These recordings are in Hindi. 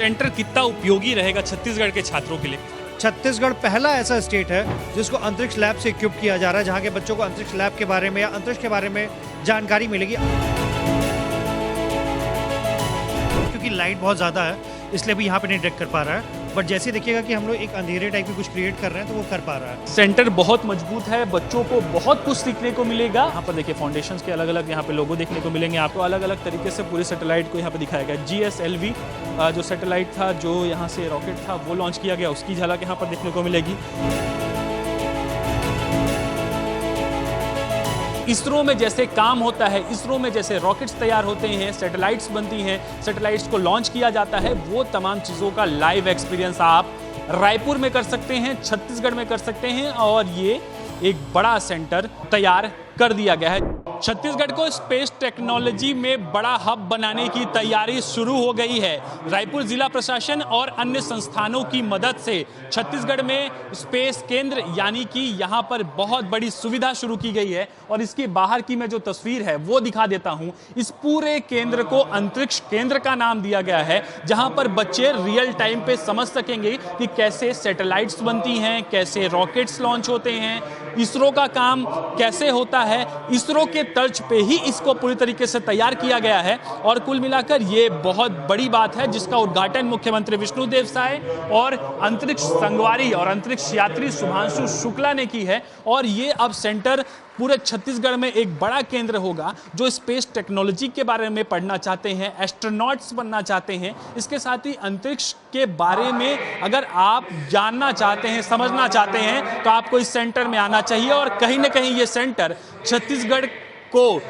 सेंटर कितना उपयोगी रहेगा छत्तीसगढ़ के छात्रों के लिए? छत्तीसगढ़ पहला ऐसा स्टेट है जिसको अंतरिक्ष लैब से इक्विप किया जा रहा है, जहाँ के बच्चों को अंतरिक्ष लैब के बारे में या अंतरिक्ष के बारे में जानकारी मिलेगी। क्योंकि लाइट बहुत ज़्यादा है इसलिए भी यहाँ पे नहीं डिटेक्ट कर पा रहा है, बट जैसे देखिएगा कि हम लोग एक अंधेरे टाइप की कुछ क्रिएट कर रहे हैं तो वो कर पा रहा है। सेंटर बहुत मजबूत है, बच्चों को बहुत कुछ सीखने को मिलेगा। यहाँ पर देखिए फाउंडेशंस के अलग अलग यहाँ पे लोगो देखने को मिलेंगे आपको। अलग अलग तरीके से पूरे सैटेलाइट को यहाँ पे दिखाया गया। GSLV जो सैटेलाइट था, जो यहाँ से रॉकेट था वो लॉन्च किया गया, उसकी झलक यहाँ पर देखने को मिलेगी। इसरो में जैसे काम होता है, इसरो में जैसे रॉकेट्स तैयार होते हैं, सैटेलाइट्स बनती हैं, सैटेलाइट्स को लॉन्च किया जाता है, वो तमाम चीज़ों का लाइव एक्सपीरियंस आप रायपुर में कर सकते हैं, छत्तीसगढ़ में कर सकते हैं। और ये एक बड़ा सेंटर तैयार कर दिया गया है। छत्तीसगढ़ को स्पेस टेक्नोलॉजी में बड़ा हब बनाने की तैयारी शुरू हो गई है। रायपुर जिला प्रशासन और अन्य संस्थानों की मदद से छत्तीसगढ़ में स्पेस केंद्र यानी कि यहाँ पर बहुत बड़ी सुविधा शुरू की गई है। और इसके बाहर की मैं जो तस्वीर है वो दिखा देता हूँ। इस पूरे केंद्र को अंतरिक्ष केंद्र का नाम दिया गया है, जहाँ पर बच्चे रियल टाइम पे समझ सकेंगे कि कैसे सैटेलाइट्स बनती हैं, कैसे रॉकेट्स लॉन्च होते हैं, इसरो का काम कैसे होता है। इसरो के तर्ज पे ही इसको पूरी तरीके से तैयार किया गया है। और कुल मिलाकर ये बहुत बड़ी बात है, जिसका उद्घाटन मुख्यमंत्री विष्णुदेव साय और अंतरिक्ष संगवारी और अंतरिक्ष यात्री शुभांशु शुक्ला ने की है। और ये अब सेंटर पूरे छत्तीसगढ़ में एक बड़ा केंद्र होगा, जो स्पेस टेक्नोलॉजी के बारे में पढ़ना चाहते हैं, एस्ट्रोनॉट्स बनना चाहते हैं। इसके साथ ही अंतरिक्ष के बारे में अगर आप जानना चाहते हैं, समझना चाहते हैं, तो आपको इस सेंटर में आना चाहिए। और कहीं ना कहीं ये सेंटर छत्तीसगढ़ को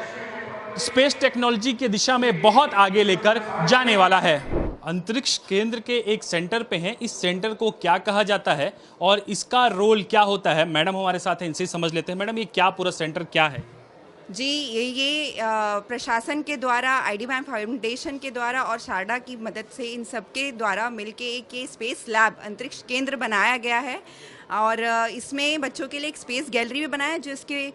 स्पेस टेक्नोलॉजी की दिशा में बहुत आगे लेकर जाने वाला है। अंतरिक्ष केंद्र के एक सेंटर पे हैं। इस सेंटर को क्या कहा जाता है और इसका रोल क्या होता है, मैडम हमारे साथ हैं, इनसे समझ लेते हैं। मैडम, ये क्या पूरा सेंटर क्या है? जी, ये प्रशासन के द्वारा, IDBAM फाउंडेशन के द्वारा और शारदा की मदद से इन सबके द्वारा मिलके एक ये स्पेस लैब अंतरिक्ष केंद्र बनाया गया है। और इसमें बच्चों के लिए एक स्पेस गैलरी भी बनाया है, जो इसके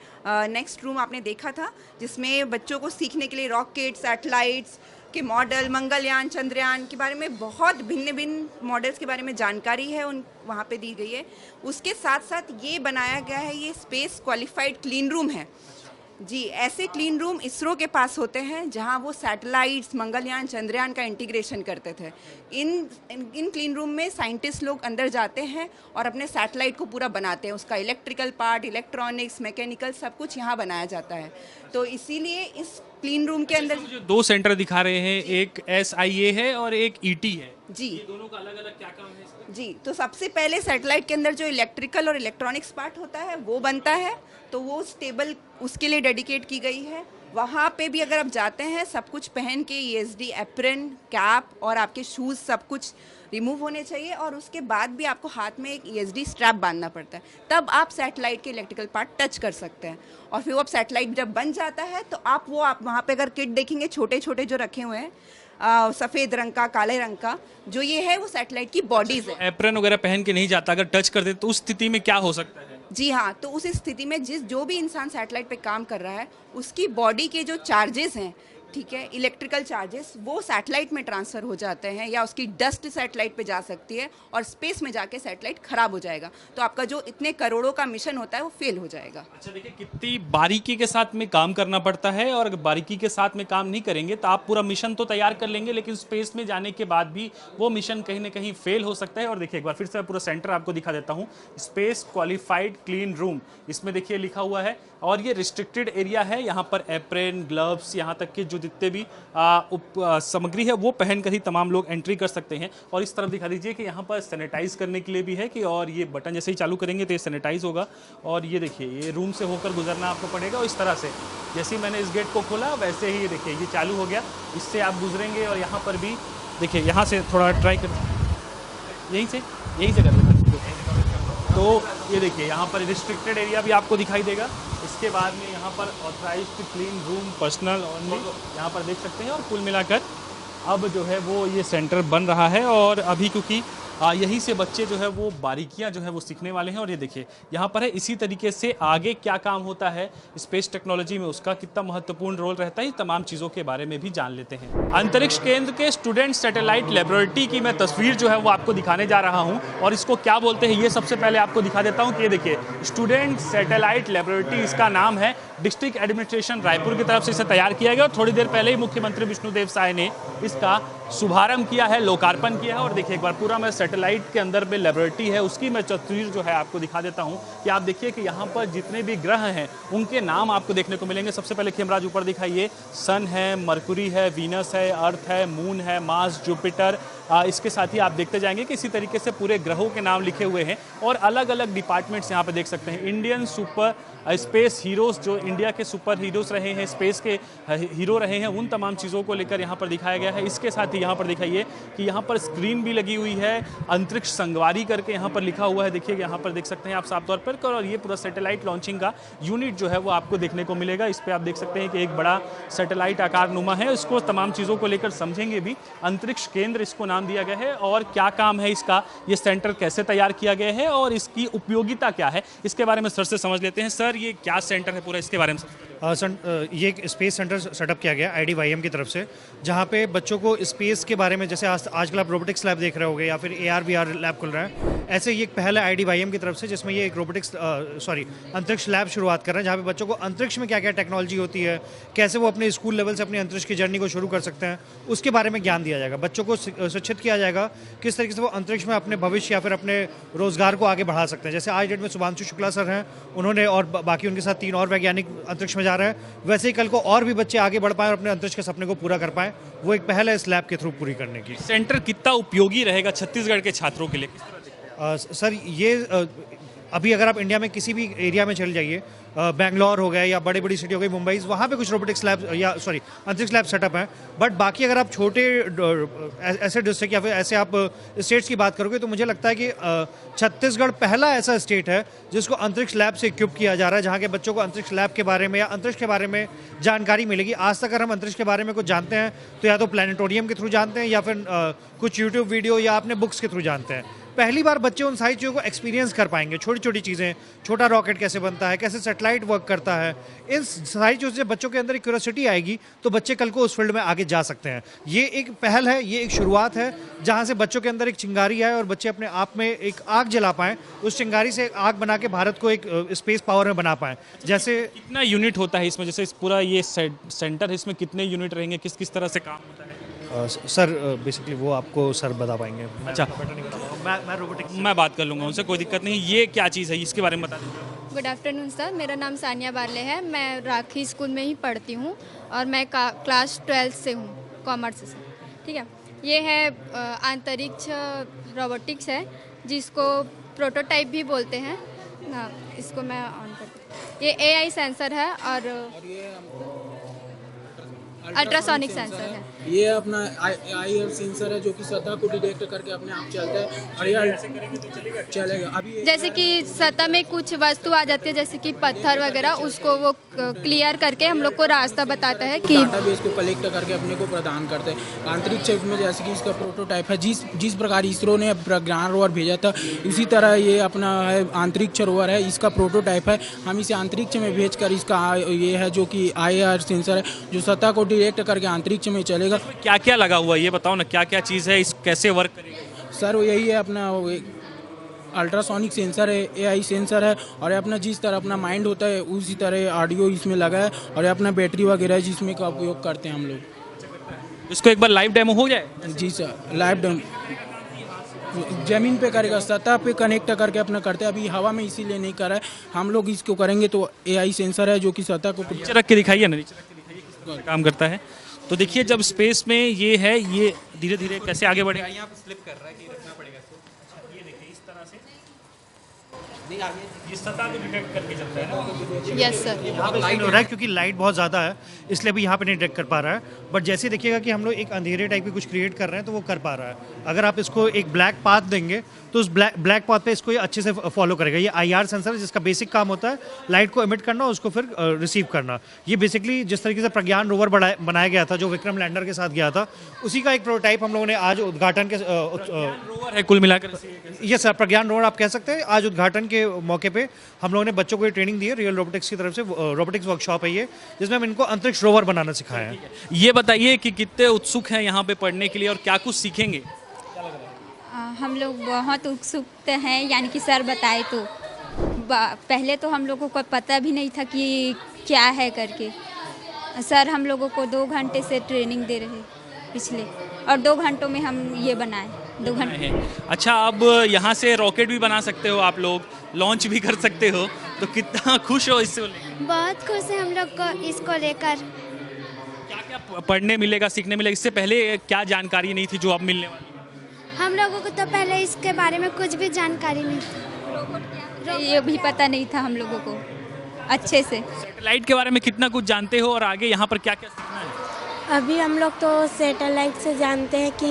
नेक्स्ट रूम आपने देखा था, जिसमें बच्चों को सीखने के लिए रॉकेट, सैटेलाइट्स के मॉडल, मंगलयान, चंद्रयान के बारे में बहुत भिन्न भिन्न मॉडल्स के बारे में जानकारी है उन वहाँ पे दी गई है। उसके साथ साथ ये बनाया गया है, ये स्पेस क्वालिफाइड क्लीन रूम है। जी, ऐसे क्लीन रूम इसरो के पास होते हैं, जहां वो सैटेलाइट्स, मंगलयान, चंद्रयान का इंटीग्रेशन करते थे। इन क्लीन रूम में साइंटिस्ट लोग अंदर जाते हैं और अपने सैटेलाइट को पूरा बनाते हैं। उसका इलेक्ट्रिकल पार्ट, इलेक्ट्रॉनिक्स, मैकेनिकल सब कुछ यहाँ बनाया जाता है। तो इसीलिए इस क्लीन रूम के अंदर जो दो सेंटर दिखा रहे हैं, एक SIA है और एक ET है। जी, ये दोनों का अलग अलग क्या काम है इसका? जी, तो सबसे पहले सैटेलाइट के अंदर जो इलेक्ट्रिकल और इलेक्ट्रॉनिक्स पार्ट होता है वो बनता है, तो वो स्टेबल उसके लिए डेडिकेट की गई है। वहाँ पे भी अगर आप जाते हैं, सब कुछ पहन के ESD एप्रन, कैप और आपके शूज़ सब कुछ रिमूव होने चाहिए। और उसके बाद भी आपको हाथ में एक ESD स्ट्रैप बांधना पड़ता है, तब आप सैटेलाइट के इलेक्ट्रिकल पार्ट टच कर सकते हैं। और फिर वो अब सैटेलाइट जब बन जाता है तो आप वहाँ पे अगर किट देखेंगे, छोटे छोटे जो रखे हुए हैं, सफ़ेद रंग का, काले रंग का, जो ये है वो सैटेलाइट की बॉडीज़ है। एप्रन वगैरह पहन के नहीं जाता, अगर टच कर दे तो उस स्थिति में क्या हो सकता है? जी हाँ, तो उस स्थिति में जो भी इंसान सैटेलाइट पे काम कर रहा है, उसकी बॉडी के जो चार्जेस हैं, ठीक है, इलेक्ट्रिकल चार्जेस, वो सैटेलाइट में ट्रांसफ़र हो जाते हैं, या उसकी डस्ट सैटेलाइट पे जा सकती है और स्पेस में जाके सैटेलाइट खराब हो जाएगा। तो आपका जो इतने करोड़ों का मिशन होता है वो फेल हो जाएगा। अच्छा, देखिए कितनी बारीकी के साथ में काम करना पड़ता है। और अगर बारीकी के साथ में काम नहीं करेंगे तो आप पूरा मिशन तो तैयार कर लेंगे, लेकिन स्पेस में जाने के बाद भी वो मिशन कहीं ना कहीं फेल हो सकता है। और देखिए एक बार फिर से पूरा सेंटर आपको दिखा देता हूँ, स्पेस क्वालिफाइड क्लीन रूम, इसमें देखिए लिखा हुआ है। और ये रिस्ट्रिक्टेड एरिया है, यहाँ पर एप्रन, ग्लव्स, यहाँ तक कि जो जितने भी सामग्री है वो पहनकर ही तमाम लोग एंट्री कर सकते हैं। और इस तरफ दिखा दीजिए कि यहाँ पर सैनिटाइज करने के लिए भी है कि, और ये बटन जैसे ही चालू करेंगे तो ये सैनिटाइज होगा। और ये देखिए, ये रूम से होकर गुजरना आपको पड़ेगा। और इस तरह से जैसे ही मैंने इस गेट को खोला, वैसे ही देखिए ये चालू हो गया, इससे आप गुजरेंगे। और यहाँ पर भी देखिए, यहाँ से थोड़ा ट्राई कर, यहीं से कर लेते हैं। तो ये देखिए, यहाँ पर रिस्ट्रिक्टेड एरिया भी आपको दिखाई देगा। इसके बाद में यहाँ पर authorised clean room, personal only, यहाँ पर देख सकते हैं। और कुल मिलाकर अब जो है वो ये सेंटर बन रहा है। और अभी क्योंकि यहीं से बच्चे जो है वो बारीकियां जो है वो सीखने वाले हैं। और ये देखिए यहाँ पर है, इसी तरीके से आगे क्या काम होता है स्पेस टेक्नोलॉजी में, उसका कितना महत्वपूर्ण रोल रहता है, ये तमाम चीज़ों के बारे में भी जान लेते हैं। अंतरिक्ष केंद्र के स्टूडेंट सैटेलाइट लेबोरेटरी की मैं तस्वीर जो है वो आपको दिखाने जा रहा हूँ, और इसको क्या बोलते हैं ये सबसे पहले आपको दिखा देता हूँ कि ये देखिए स्टूडेंट सैटेलाइट लेबोरेटरी इसका नाम है। डिस्ट्रिक्ट एडमिनिस्ट्रेशन रायपुर की तरफ से इसे तैयार किया गया और थोड़ी देर पहले ही मुख्यमंत्री विष्णुदेव साय ने इसका शुभारंभ किया है, लोकार्पण किया है। और देखिए एक बार पूरा मैं सैटेलाइट के अंदर में लेबोरेटरी है उसकी मैं तस्वीर जो है आपको दिखा देता हूं कि आप देखिए कि यहाँ पर जितने भी ग्रह हैं उनके नाम आपको देखने को मिलेंगे। सबसे पहले खेमराज ऊपर दिखाइए, सन है, मरकुरी है, वीनस है, अर्थ है, मून है, मार्स, जुपिटर। इसके साथ ही आप देखते जाएंगे कि इसी तरीके से पूरे ग्रहों के नाम लिखे हुए हैं और अलग अलग डिपार्टमेंट्स यहाँ पे देख सकते हैं। इंडियन सुपर स्पेस हीरोज, जो इंडिया के सुपर हीरोज रहे हैं, स्पेस के हीरो रहे हैं, उन तमाम चीज़ों को लेकर यहाँ पर दिखाया गया है। इसके साथ ही यहाँ पर दिखाइए कि यहाँ पर स्क्रीन भी लगी हुई है, अंतरिक्ष संगवारी करके यहाँ पर लिखा हुआ है। देखिए यहाँ पर देख सकते हैं आप साफ तौर पर, और ये पूरा सैटेलाइट लॉन्चिंग का यूनिट जो है वो आपको देखने को मिलेगा। इस पर आप देख सकते हैं कि एक बड़ा सैटेलाइट आकार नुमा है, इसको तमाम चीज़ों को लेकर समझेंगे भी। अंतरिक्ष केंद्र इसको नाम दिया गया है और क्या काम है इसका, ये सेंटर कैसे तैयार किया गया है और इसकी उपयोगिता क्या है, इसके बारे में सर से समझ लेते हैं। सर ये क्या सेंटर है पूरा, इसके बारे में ये एक स्पेस सेंटर सेटअप किया गया IDYM की तरफ से, जहाँ पे बच्चों को स्पेस के बारे में, जैसे आजकल आप रोबोटिक्स लैब देख रहे होगे या फिर AR VR लैब खुल रहा है, ऐसे ये एक पहल है IDYM की तरफ से जिसमें ये एक अंतरिक्ष लैब शुरुआत कर रहे हैं, जहाँ पे बच्चों को अंतरिक्ष में क्या क्या टेक्नोलॉजी होती है, कैसे वो अपने स्कूल लेवल से अपनी अंतरिक्ष की जर्नी को शुरू कर सकते हैं, उसके बारे में ज्ञान दिया जाएगा। बच्चों को शिक्षित किया जाएगा किस तरीके से वो अंतरिक्ष में अपने भविष्य या फिर अपने रोजगार को आगे बढ़ा सकते हैं। जैसे आज डेट में शुभांशु शुक्ला सर हैं, उन्होंने और बाकी उनके साथ 3 और वैज्ञानिक अंतरिक्ष में जा रहे हैं, वैसे ही कल को और भी बच्चे आगे बढ़ पाएं और अपने अंतरिक्ष के सपने को पूरा कर पाएं। वो एक पहल है इस लैब के थ्रू पूरी करने की। सेंटर कितना उपयोगी रहेगा छत्तीसगढ़ के छात्रों के लिए? सर ये अभी अगर आप इंडिया में किसी भी एरिया में चले जाइए, बेंगलोर हो गया या बड़ी बड़ी सिटी हो गई, मुंबई, वहाँ पे कुछ रोबोटिक्स लैब अंतरिक्ष लैब सेटअप है। बट बाकी अगर आप छोटे ऐसे डिस्ट्रिक्ट या फिर ऐसे आप स्टेट्स की बात करोगे तो मुझे लगता है कि छत्तीसगढ़ पहला ऐसा स्टेट है जिसको अंतरिक्ष लैब से इक्विप किया जा रहा है, जहाँ के बच्चों को अंतरिक्ष लैब के बारे में या अंतरिक्ष के बारे में जानकारी मिलेगी। आज तक अगर हम अंतरिक्ष के बारे में कुछ जानते हैं तो या तो प्लानिटोरियम के थ्रू जानते हैं या फिर कुछ यूट्यूब वीडियो या अपने बुक्स के थ्रू जानते हैं। पहली बार बच्चे उन सारी चीज़ों को एक्सपीरियंस कर पाएंगे, छोटी छोटी चीज़ें, छोटा रॉकेट कैसे बनता है, कैसे सैटेलाइट वर्क करता है, इन सारी चीज़ों से बच्चों के अंदर एक क्यूरियोसिटी आएगी तो बच्चे कल को उस फील्ड में आगे जा सकते हैं। ये एक पहल है, ये एक शुरुआत है जहाँ से बच्चों के अंदर एक चिंगारी आए और बच्चे अपने आप में एक आग जला पाएँ, उस चिंगारी से आग बना के भारत को एक स्पेस पावर में बना पाएँ। जैसे कितना यूनिट होता है इसमें, जैसे इस पूरा ये सेंटर है, इसमें कितने यूनिट रहेंगे, किस किस तरह से काम होता है? सर बेसिकली वो आपको सर बता पाएंगे। अच्छा, मैं रोबोटिक्स मैं बात कर लूँगा उनसे, कोई दिक्कत नहीं। ये क्या चीज़ है, इसके बारे में बता दीजिए। गुड आफ्टरनून सर, मेरा नाम सानिया बारले है। मैं राखी स्कूल में ही पढ़ती हूँ और मैं क्लास 12 से हूँ, कॉमर्स से। ठीक है, ये है अंतरिक्ष रोबोटिक्स है जिसको प्रोटोटाइप भी बोलते हैं ना। इसको मैं ऑन करती हूँ। ये AI सेंसर है और अल्ट्रासोनिक सेंसर है। ये अपना IR सेंसर है जो कि सतह को डिटेक्ट करके अपने आप चलता है और ये चलेगा। अभी जैसे कि सतह में कुछ वस्तु आ जाती है जैसे कि पत्थर वगैरह, उसको वो क्लियर करके हम लोग को रास्ता बताता है कि डाटाबेस को कलेक्ट करके अपने को प्रदान करते हैं। अंतरिक्ष में जैसे कि इसका प्रोटोटाइप है, जिस प्रकार इसरो ने प्रज्ञान रोवर भेजा था इसी तरह ये अपना है अंतरिक्ष रोवर है, इसका प्रोटोटाइप है। हम इसे अंतरिक्ष में भेजकर इसका ये है जो कि IR सेंसर है जो सतह को डिटेक्ट करके अंतरिक्ष में चलेगा। क्या क्या लगा हुआ है ये बताओ ना, क्या क्या चीज़ है, इस कैसे वर्क करेगा? सर यही है अपना अल्ट्रासोनिक सेंसर है, AI सेंसर है और अपना जिस तरह अपना माइंड होता है उसी तरह ऑडियो इसमें लगा है और अपना बैटरी वगैरह है जिसमें का उपयोग करते हैं हम लोग। इसको एक बार लाइव डेमो हो जाए? जी सर, लाइव डेमो जमीन पे करेगा, सतह पे कनेक्ट करके अपना करते हैं। अभी हवा में इसीलिए नहीं कर रहा है, हम लोग इसको करेंगे तो AI सेंसर है जो कि सतह को नीचे रख के दिखाइए ना, नीचे रख के दिखाइए किस तरह से काम करता है। तो देखिए जब स्पेस में ये है, ये धीरे धीरे कैसे आगे बढ़ेगा, यहाँ पे स्लिप कर रहा है कि रखना पड़ेगा इसको। ये देखिए इस तरह से ये सतह को डिटेक्ट करके चलता है ना। Yes sir. यहाँ पे लाइट हो रहा है क्योंकि लाइट बहुत ज़्यादा है इसलिए भी यहाँ पे नहीं डिटेक्ट कर पा रहा है। बट जैसे देखिएगा कि हम लोग एक अंधेरे टाइप की कुछ क्रिएट कर रहे हैं तो वो कर पा रहा है। अगर आप इसको एक ब्लैक पाथ देंगे तो उस ब्लैक पाथ पे इसको ये अच्छे से फॉलो करेगा। ये IR सेंसर है जिसका बेसिक काम होता है लाइट को एमिट करना, उसको फिर रिसीव करना। ये बेसिकली जिस तरीके से प्रज्ञान रोवर बनाया गया था जो विक्रम लैंडर के साथ गया था, उसी का एक प्रोटोटाइप हम लोगों ने आज उद्घाटन के रोवर है कुल मिलाकर। ये सर प्रज्ञान रोवर आप कह सकते हैं। आज उद्घाटन के मौके पे हम लोगों ने बच्चों को ये ट्रेनिंग दी है, रियल रोबोटिक्स की तरफ से रोबोटिक्स वर्कशॉप है ये, जिसमें हम इनको अंतरिक्ष रोवर बनाना सिखाया है। ये बताइए कि कितने उत्सुक हैं यहाँ पे पढ़ने के लिए और क्या कुछ सीखेंगे? हम लोग बहुत उत्सुक हैं, यानी कि सर बताए तो पहले तो हम लोगों को पता भी नहीं था कि क्या है करके। सर हम लोगों को 2 घंटे से ट्रेनिंग दे रहे पिछले, और 2 घंटों में हम ये बनाए 2 घंटे। अच्छा, अब यहाँ से रॉकेट भी बना सकते हो आप लोग, लॉन्च भी कर सकते हो, तो कितना खुश हो इससे? बहुत खुश है हम लोग को इसको लेकर। क्या क्या पढ़ने मिलेगा, सीखने मिलेगा? इससे पहले क्या जानकारी नहीं थी जो अब मिलने वाली? हम लोगों को तो पहले इसके बारे में कुछ भी जानकारी नहीं थी, ये भी पता नहीं था हम लोगों को अच्छे से। सैटेलाइट के बारे में कितना कुछ जानते हो और आगे यहाँ पर क्या क्या सीखना है? अभी हम लोग तो सैटेलाइट से जानते हैं कि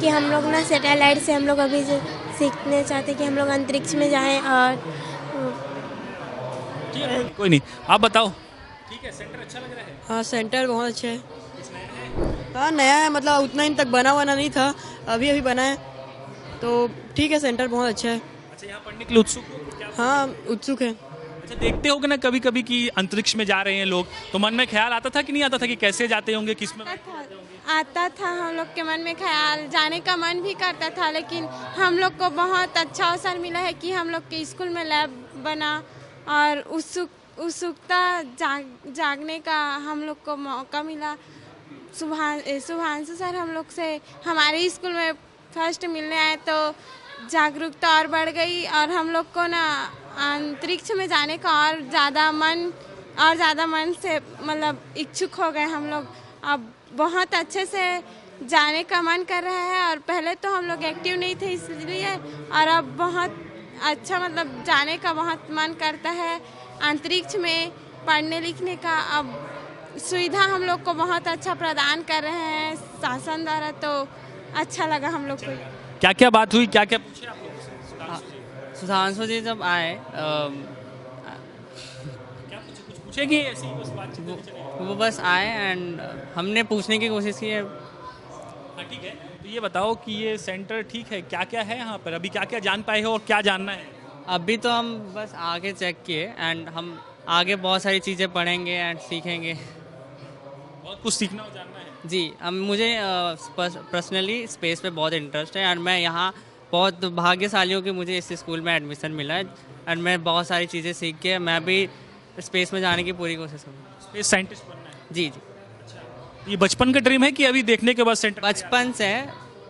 हम लोग ना सैटेलाइट से हम लोग अभी सीखने चाहते हैं कि हम लोग अंतरिक्ष में जाएं। और कोई नहीं, आप बताओ। ठीक है, सेंटर अच्छा लग रहा है? हाँ, सेंटर बहुत अच्छा है। हाँ, नया है, मतलब उतना दिन तक बना नहीं था, अभी बना है, तो ठीक है, सेंटर बहुत अच्छा है। अच्छा, यहाँ पढ़ने के लिए उत्सुक हो क्या? हाँ, उत्सुक है। अच्छा, देखते हो कि ना कभी कभी कि अंतरिक्ष में जा रहे हैं लोग, तो मन में ख्याल आता था कि नहीं आता था कि कैसे जाते होंगे, किस में? आता था, हम लोग के मन में ख्याल, जाने का मन भी करता था, लेकिन हम लोग को बहुत अच्छा अवसर मिला है कि हम लोग के स्कूल में लैब बना और उत्सुकता जागने का हम लोग को मौका मिला। शुभांशु सर हम लोग से हमारे स्कूल में फर्स्ट मिलने आए, तो जागरूकता और बढ़ गई और हम लोग को ना अंतरिक्ष में जाने का और ज़्यादा मन से मतलब इच्छुक हो गए हम लोग। अब बहुत अच्छे से जाने का मन कर रहा है, और पहले तो हम लोग एक्टिव नहीं थे इसलिए, और अब बहुत अच्छा मतलब जाने का बहुत मन करता है अंतरिक्ष में पढ़ने लिखने का। अब सुविधा हम लोग को बहुत अच्छा प्रदान कर रहे हैं शासन द्वारा, तो अच्छा लगा हम लोग को। क्या क्या बात हुई, क्या क्या पूछे आप लोग? सुधांशु जी जब आए क्या कुछ पूछेगी ऐसी बस बात? वो बस आए एंड हमने पूछने की कोशिश की है। हाँ, ठीक है, तो ये बताओ कि ये सेंटर ठीक है, क्या क्या है यहाँ पर, अभी क्या क्या जान पाए हो और क्या जानना है? अभी तो हम बस आगे चेक किए एंड हम आगे बहुत सारी चीज़ें पढ़ेंगे एंड सीखेंगे। बहुत कुछ सीखना और जानना है जी। अब मुझे पर्सनली स्पेस पे बहुत इंटरेस्ट है, और मैं यहाँ बहुत भाग्यशाली हूँ कि मुझे इस स्कूल में एडमिशन मिला है, और मैं बहुत सारी चीज़ें सीख के मैं भी स्पेस में जाने की पूरी कोशिश करूँगा। स्पेस साइंटिस्ट बनना है? जी जी। ये बचपन का ड्रीम है कि अभी देखने के बाद सेंटर?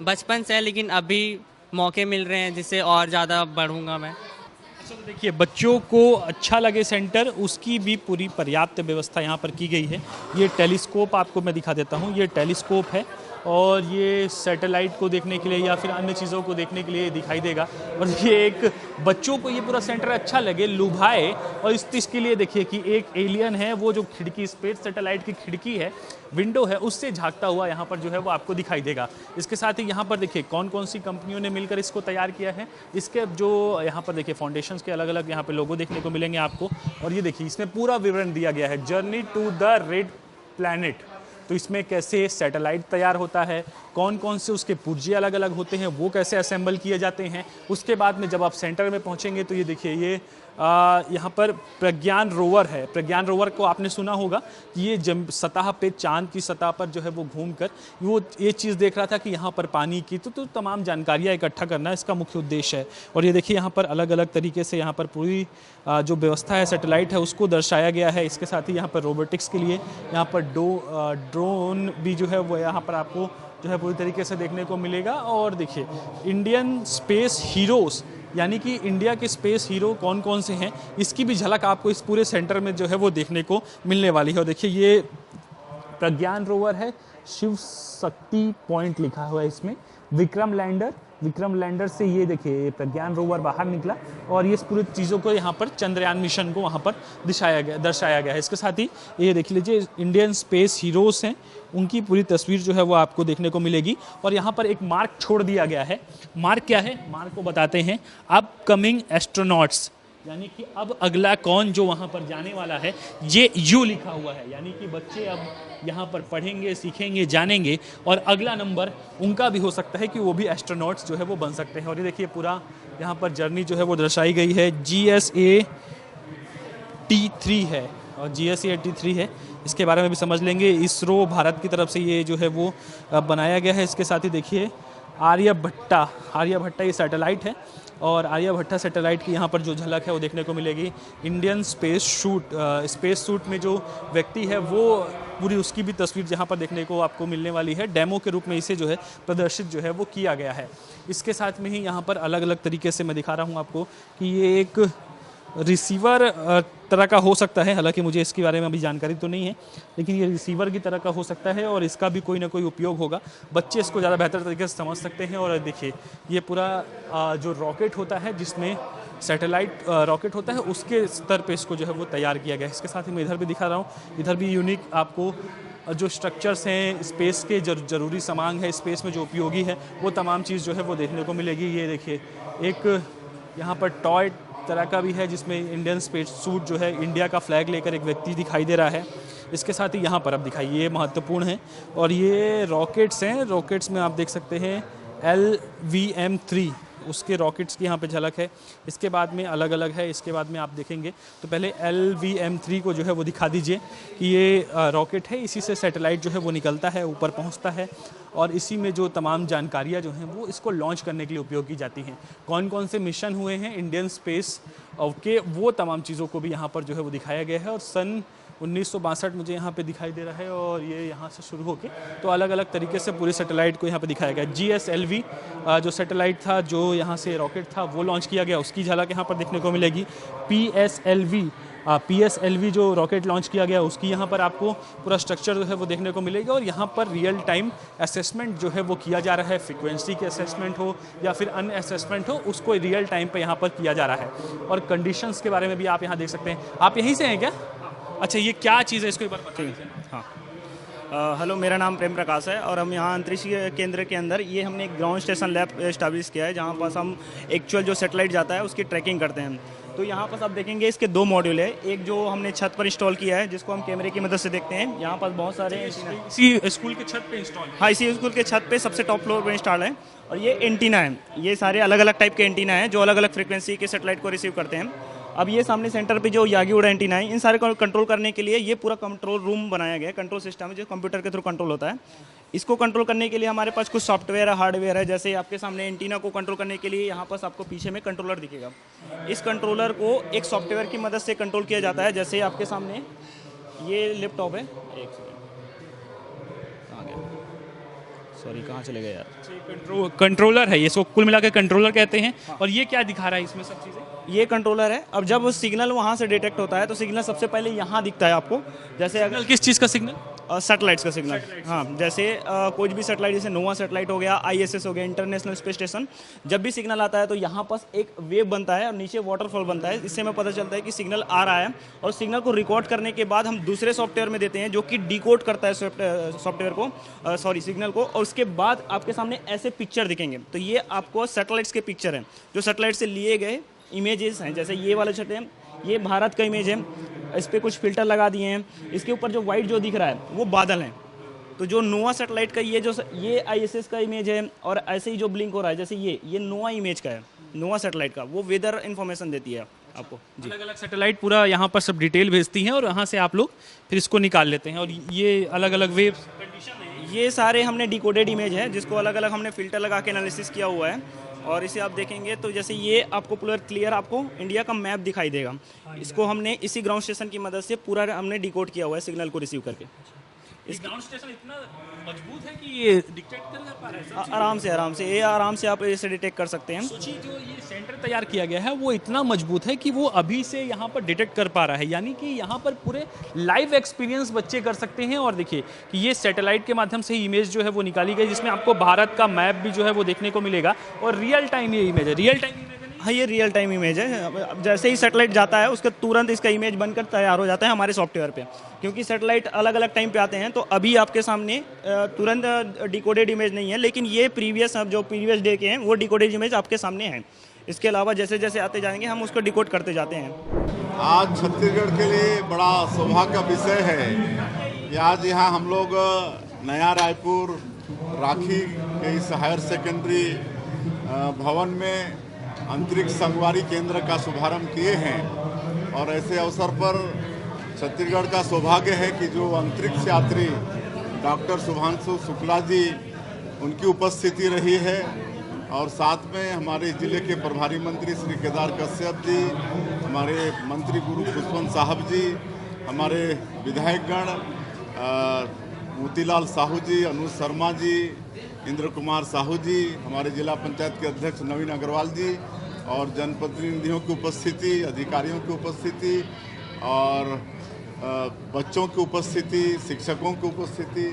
बचपन से, लेकिन अभी मौके मिल रहे हैं जिससे और ज़्यादा बढ़ूँगा मैं। अच्छा, तो देखिए, बच्चों को अच्छा लगे सेंटर, उसकी भी पूरी पर्याप्त व्यवस्था यहाँ पर की गई है। ये टेलीस्कोप आपको मैं दिखा देता हूँ, ये टेलीस्कोप है, और ये सैटेलाइट को देखने के लिए या फिर अन्य चीज़ों को देखने के लिए दिखाई देगा। और ये एक बच्चों को ये पूरा सेंटर अच्छा लगे, लुभाए, और इस चीज़ के लिए देखिए कि एक एलियन है, वो जो खिड़की, स्पेस सैटेलाइट की खिड़की है, विंडो है, उससे झांकता हुआ यहाँ पर जो है वो आपको दिखाई देगा। इसके साथ ही यहाँ पर देखिए कौन कौन सी कंपनियों ने मिलकर इसको तैयार किया है। इसके जो यहाँ पर देखिए फाउंडेशंस के अलग अलग यहाँ पे लोगो देखने को मिलेंगे आपको, और ये देखिए इसमें पूरा विवरण दिया गया है, journey to the red planet. तो इसमें कैसे सैटेलाइट तैयार होता है, कौन कौन से उसके पुर्जे अलग अलग होते हैं, वो कैसे असेंबल किए जाते हैं। उसके बाद में जब आप सेंटर में पहुंचेंगे तो ये देखिए, ये यहाँ पर प्रज्ञान रोवर है। प्रज्ञान रोवर को आपने सुना होगा कि ये सतह पे, चांद की सतह पर जो है वो घूमकर वो ये चीज़ देख रहा था कि यहाँ पर पानी की तो तमाम जानकारियाँ इकट्ठा करना इसका मुख्य उद्देश्य है। और ये देखिए यहाँ पर अलग अलग तरीके से यहाँ पर पूरी जो व्यवस्था है सैटेलाइट है उसको दर्शाया गया है। इसके साथ ही यहाँ पर रोबोटिक्स के लिए यहाँ पर ड्रोन भी जो है वो यहाँ पर आपको जो है पूरी तरीके से देखने को मिलेगा। और देखिए इंडियन स्पेस हीरोज़, यानी कि इंडिया के स्पेस हीरो कौन कौन से हैं, इसकी भी झलक आपको इस पूरे सेंटर में जो है वो देखने को मिलने वाली है। और देखिए ये प्रज्ञान रोवर है, शिव शक्ति पॉइंट लिखा हुआ है इसमें, विक्रम लैंडर विक्रम लैंडर से ये देखिए प्रज्ञान रोवर बाहर निकला और ये इस पूरी चीज़ों को यहाँ पर चंद्रयान मिशन को वहाँ पर दर्शाया गया है। इसके साथ ही ये देख लीजिए इंडियन स्पेस हीरोज हैं, उनकी पूरी तस्वीर जो है वो आपको देखने को मिलेगी। और यहाँ पर एक मार्क छोड़ दिया गया है। मार्क क्या है, मार्क को बताते हैं अपकमिंग एस्ट्रोनॉट्स, यानी कि अब अगला कौन जो वहाँ पर जाने वाला है, ये यू लिखा हुआ है। यानी कि बच्चे अब यहाँ पर पढ़ेंगे, सीखेंगे, जानेंगे और अगला नंबर उनका भी हो सकता है कि वो भी एस्ट्रोनॉट्स जो है वो बन सकते हैं। और ये देखिए पूरा यहाँ पर जर्नी जो है वो दर्शाई गई है। GSAT-3 है और GSAT-3 है, इसके बारे में भी समझ लेंगे। इसरो भारत की तरफ से ये जो है वो बनाया गया है। इसके साथ ही देखिए आर्यभट्टा ये सैटेलाइट है और आर्यभट्टा सैटेलाइट की यहाँ पर जो झलक है वो देखने को मिलेगी। इंडियन स्पेस सूट में जो व्यक्ति है वो पूरी उसकी भी तस्वीर जहाँ पर देखने को आपको मिलने वाली है। डेमो के रूप में इसे जो है प्रदर्शित जो है वो किया गया है। इसके साथ में ही यहाँ पर अलग अलग तरीके से मैं दिखा रहा हूँ आपको कि ये एक रिसीवर तरह का हो सकता है, हालांकि मुझे इसके बारे में अभी जानकारी तो नहीं है, लेकिन ये रिसीवर की तरह का हो सकता है और इसका भी कोई ना कोई उपयोग होगा। बच्चे इसको ज़्यादा बेहतर तरीके से समझ सकते हैं। और देखिए ये पूरा जो रॉकेट होता है, जिसमें सैटेलाइट रॉकेट होता है, उसके स्तर पे इसको जो है वो तैयार किया गया है। इसके साथ ही मैं इधर भी दिखा रहा हूँ, इधर भी यूनिक आपको जो स्ट्रक्चर्स हैं, स्पेस के ज़रूरी सामान है, स्पेस में जो उपयोगी है, वो तमाम चीज़ जो है वो देखने को मिलेगी। ये देखिए एक यहाँ पर टॉय तरह का भी है जिसमें इंडियन स्पेस सूट जो है, इंडिया का फ्लैग लेकर एक व्यक्ति दिखाई दे रहा है। इसके साथ ही यहाँ पर अब दिखाइए, ये महत्वपूर्ण है। और ये रॉकेट्स हैं, रॉकेट्स में आप देख सकते हैं LVM-3, उसके रॉकेट्स की यहाँ पे झलक है। इसके बाद में अलग अलग है, इसके बाद में आप देखेंगे। तो पहले LVM-3 को जो है वो दिखा दीजिए कि ये रॉकेट है, इसी से सैटेलाइट जो है वो निकलता है, ऊपर पहुँचता है और इसी में जो तमाम जानकारियाँ जो हैं वो इसको लॉन्च करने के लिए उपयोग की जाती हैं। कौन कौन से मिशन हुए हैं इंडियन स्पेस के, वो तमाम चीज़ों को भी यहाँ पर जो है वो दिखाया गया है। और सन 1962 मुझे यहाँ पे दिखाई दे रहा है और ये यहाँ से शुरू होके तो अलग अलग तरीके से पूरे सैटेलाइट को यहाँ पे दिखाया गया। GSLV जो सैटेलाइट था, जो यहाँ से रॉकेट था, वो लॉन्च किया गया, उसकी झलक यहाँ पर देखने को मिलेगी। PSLV जो रॉकेट लॉन्च किया गया, उसकी यहाँ पर आपको पूरा स्ट्रक्चर जो है वो देखने को मिलेगा। और यहाँ पर रियल टाइम असेसमेंट जो है वो किया जा रहा है, फ्रीक्वेंसी के असेसमेंट हो या फिर अन्य असेसमेंट हो, उसको रियल टाइम पे यहाँ पर किया जा रहा है। और कंडीशंस के बारे में भी आप यहाँ देख सकते हैं। आप यहीं से हैं क्या? अच्छा, ये क्या चीज़ है, इसको एक बार बताइए। हाँ, हेलो, मेरा नाम प्रेम प्रकाश है और हम यहाँ अंतरिक्ष केंद्र के अंदर ये हमने एक ग्राउंड स्टेशन लैब एस्टैब्लिश किया है, जहाँ पास हम एक्चुअल जो सैटेलाइट जाता है उसकी ट्रैकिंग करते हैं। तो यहाँ पास आप देखेंगे इसके 2 मॉड्यूल है। एक जो हमने छत पर इंस्टॉल किया है, जिसको हम कैमरे की मदद से देखते हैं। यहाँ पास बहुत सारे इसी स्कूल के छत पे इंस्टॉल, हाँ, इसी स्कूल के छत पे सबसे टॉप फ्लोर पर इंस्टॉल है। और ये एंटीना है, ये सारे अलग अलग टाइप के एंटीना हैं जो अलग अलग फ्रिक्वेंसी के सैटेलाइट को रिसीव करते हैं। अब ये सामने सेंटर पे जो यागी उड़ा एंटीना है, इन सारे को कंट्रोल करने के लिए ये पूरा कंट्रोल रूम बनाया गया है, कंट्रोल सिस्टम है जो कंप्यूटर के थ्रू कंट्रोल होता है। इसको कंट्रोल करने के लिए हमारे पास कुछ सॉफ्टवेयर है, हार्डवेयर है। जैसे आपके सामने एंटीना को कंट्रोल करने के लिए यहाँ पास आपको पीछे में कंट्रोलर दिखेगा। इस कंट्रोलर को एक सॉफ्टवेयर की मदद से कंट्रोल किया जाता है। जैसे आपके सामने ये लैपटॉप है, एक सेकेंड, सॉरी कहाँ चले गए यार, कंट्रोलर है ये, इसको कुल मिलाकर कंट्रोलर कहते हैं। और ये क्या दिखा रहा है इसमें सब चीज़ें? ये कंट्रोलर है। अब जब सिग्नल वहाँ से डिटेक्ट होता है तो सिग्नल सबसे पहले यहाँ दिखता है आपको। जैसे अगर किस चीज़ का सिग्नल? सैटेलाइट्स का सिग्नल, हाँ। जैसे कोई भी सैटेलाइट, जैसे नोवा सैटेलाइट हो गया, ISS हो गया, इंटरनेशनल स्पेस स्टेशन, जब भी सिग्नल आता है तो यहाँ पास एक वेव बनता है और नीचे वाटरफॉल बनता है। इससे हमें पता चलता है कि सिग्नल आ रहा है। और सिग्नल को रिकॉर्ड करने के बाद हम दूसरे सॉफ्टवेयर में देते हैं जो कि डिकोड करता है सॉफ्टवेयर को, सिग्नल को। और उसके बाद आपके सामने ऐसे पिक्चर दिखेंगे। तो ये आपको सैटेलाइट्स के पिक्चर हैं जो सैटेलाइट से लिए गए इमेजेस हैं। जैसे ये वाले छठे हैं, ये भारत का इमेज है, इस पर कुछ फिल्टर लगा दिए हैं। इसके ऊपर जो वाइट जो दिख रहा है वो बादल हैं। तो जो नोवा सैटेलाइट का ये ISS का इमेज है। और ऐसे ही जो ब्लिंक हो रहा है, जैसे ये नोवा इमेज का है, नोवा सैटेलाइट का, वो वेदर इन्फॉर्मेशन देती है आपको जी। अलग अलग सैटेलाइट पूरा यहाँ पर सब डिटेल भेजती हैं और यहाँ से आप लोग फिर इसको निकाल लेते हैं। और ये अलग अलग वेव कंडीशन है, ये सारे हमने डिकोडेड इमेज है जिसको अलग अलग हमने फिल्टर लगा के एनालिसिस किया हुआ है। और इसे आप देखेंगे तो जैसे ये आपको पूरा क्लियर आपको इंडिया का मैप दिखाई देगा। इसको हमने इसी ग्राउंड स्टेशन की मदद से पूरा हमने डिकोड किया हुआ है सिग्नल को रिसीव करके। ग्राउंड स्टेशन इतना मजबूत है कि ये डिटेक्ट कर पा रहा है आराम से आप इसे डिटेक्ट कर सकते हैं। सोचिए जो ये सेंटर तैयार किया गया है वो इतना मजबूत है कि वो अभी से यहाँ पर डिटेक्ट कर पा रहा है, यानी कि यहाँ पर पूरे लाइव एक्सपीरियंस बच्चे कर सकते हैं। और देखिए कि ये सैटेलाइट के माध्यम से इमेज जो है वो निकाली गई, जिसमें आपको भारत का मैप भी जो है वो देखने को मिलेगा। और रियल टाइम ये इमेज है, रियल टाइम इमेज है। हाँ, ये रियल टाइम इमेज है। अब जैसे ही सैटेलाइट जाता है उसका तुरंत इसका इमेज बनकर तैयार हो जाता है हमारे सॉफ्टवेयर पे, क्योंकि सैटेलाइट अलग अलग टाइम पे आते हैं। तो अभी आपके सामने तुरंत डिकोडेड इमेज नहीं है, लेकिन ये प्रीवियस डे के हैं वो डिकोडेड इमेज आपके सामने हैं। इसके अलावा जैसे जैसे आते जाएंगे हम उसको डिकोड करते जाते हैं। आज छत्तीसगढ़ के लिए बड़ा सौभाग्य का विषय है कि आज यहाँ हम लोग नया रायपुर राखी के इस हायर सेकेंडरी भवन में अंतरिक्ष संगवारी केंद्र का शुभारंभ किए हैं। और ऐसे अवसर पर छत्तीसगढ़ का सौभाग्य है कि जो अंतरिक्ष यात्री डॉक्टर शुभांशु शुक्ला जी, उनकी उपस्थिति रही है। और साथ में हमारे जिले के प्रभारी मंत्री श्री केदार कश्यप जी, हमारे मंत्री गुरु खुशवंत साहब जी, हमारे विधायकगण मोतीलाल साहू जी, अनुज शर्मा जी, इंद्र कुमार साहू जी, हमारे जिला पंचायत के अध्यक्ष नवीन अग्रवाल जी और जनप्रतिनिधियों की उपस्थिति, अधिकारियों की उपस्थिति और बच्चों की उपस्थिति, शिक्षकों की उपस्थिति,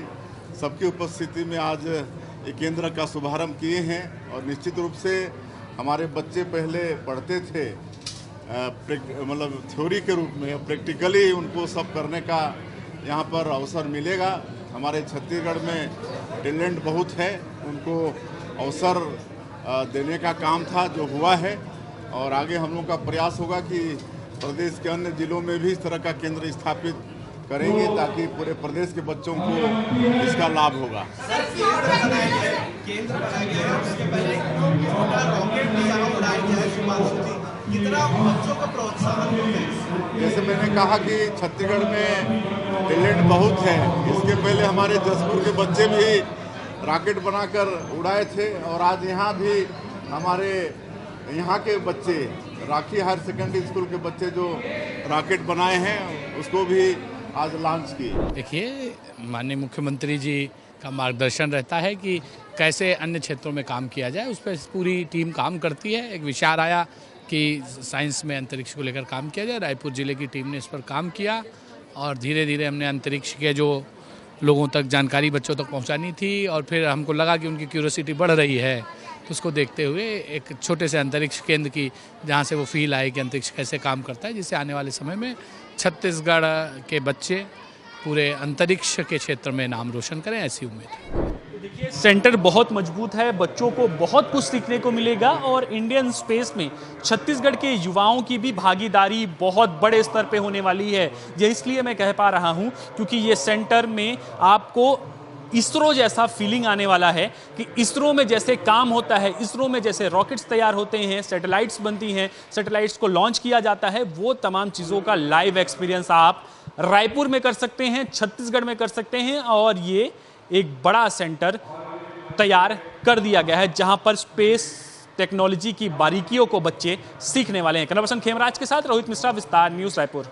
सबकी उपस्थिति में आज एक केंद्र का शुभारंभ किए हैं। और निश्चित रूप से हमारे बच्चे पहले पढ़ते थे मतलब थ्योरी के रूप में, प्रैक्टिकली उनको सब करने का यहाँ पर अवसर मिलेगा। हमारे छत्तीसगढ़ में टैलेंट बहुत है, उनको अवसर देने का काम था जो हुआ है। और आगे हम लोग का प्रयास होगा कि प्रदेश के अन्य जिलों में भी इस तरह का केंद्र स्थापित करेंगे ताकि पूरे प्रदेश के बच्चों को इसका लाभ होगा। जैसे मैंने कहा कि छत्तीसगढ़ में टैलेंट बहुत है। इसके पहले हमारे जसपुर के बच्चे भी रॉकेट बनाकर उड़ाए थे और आज यहाँ भी हमारे यहाँ के बच्चे, राखी हायर सेकेंडरी स्कूल के बच्चे जो रॉकेट बनाए हैं उसको भी आज लॉन्च किए। देखिए, माननीय मुख्यमंत्री जी का मार्गदर्शन रहता है कि कैसे अन्य क्षेत्रों में काम किया जाए, उस पर पूरी टीम काम करती है। एक विचार आया कि साइंस में अंतरिक्ष को लेकर काम किया जाए, रायपुर जिले की टीम ने इस पर काम किया और धीरे धीरे हमने अंतरिक्ष के जो लोगों तक जानकारी बच्चों तक पहुंचानी थी और फिर हमको लगा कि उनकी क्यूरियोसिटी बढ़ रही है, तो उसको देखते हुए एक छोटे से अंतरिक्ष केंद्र की जहां से वो फील आए कि अंतरिक्ष कैसे काम करता है, जिससे आने वाले समय में छत्तीसगढ़ के बच्चे पूरे अंतरिक्ष के क्षेत्र में नाम रोशन करें, ऐसी उम्मीद है। देखिए, सेंटर बहुत मजबूत है, बच्चों को बहुत कुछ सीखने को मिलेगा और इंडियन स्पेस में छत्तीसगढ़ के युवाओं की भी भागीदारी बहुत बड़े स्तर पे होने वाली है। ये इसलिए मैं कह पा रहा हूँ क्योंकि ये सेंटर में आपको इसरो जैसा फीलिंग आने वाला है कि इसरो में जैसे काम होता है, इसरो में जैसे रॉकेट्स तैयार होते हैं, सैटेलाइट्स बनती हैं, सैटेलाइट्स को लॉन्च किया जाता है, वो तमाम चीज़ों का लाइव एक्सपीरियंस आप रायपुर में कर सकते हैं, छत्तीसगढ़ में कर सकते हैं। और ये एक बड़ा सेंटर तैयार कर दिया गया है जहां पर स्पेस टेक्नोलॉजी की बारीकियों को बच्चे सीखने वाले हैं। कैमरा पर्सन खेमराज के साथ रोहित मिश्रा, विस्तार न्यूज़, रायपुर।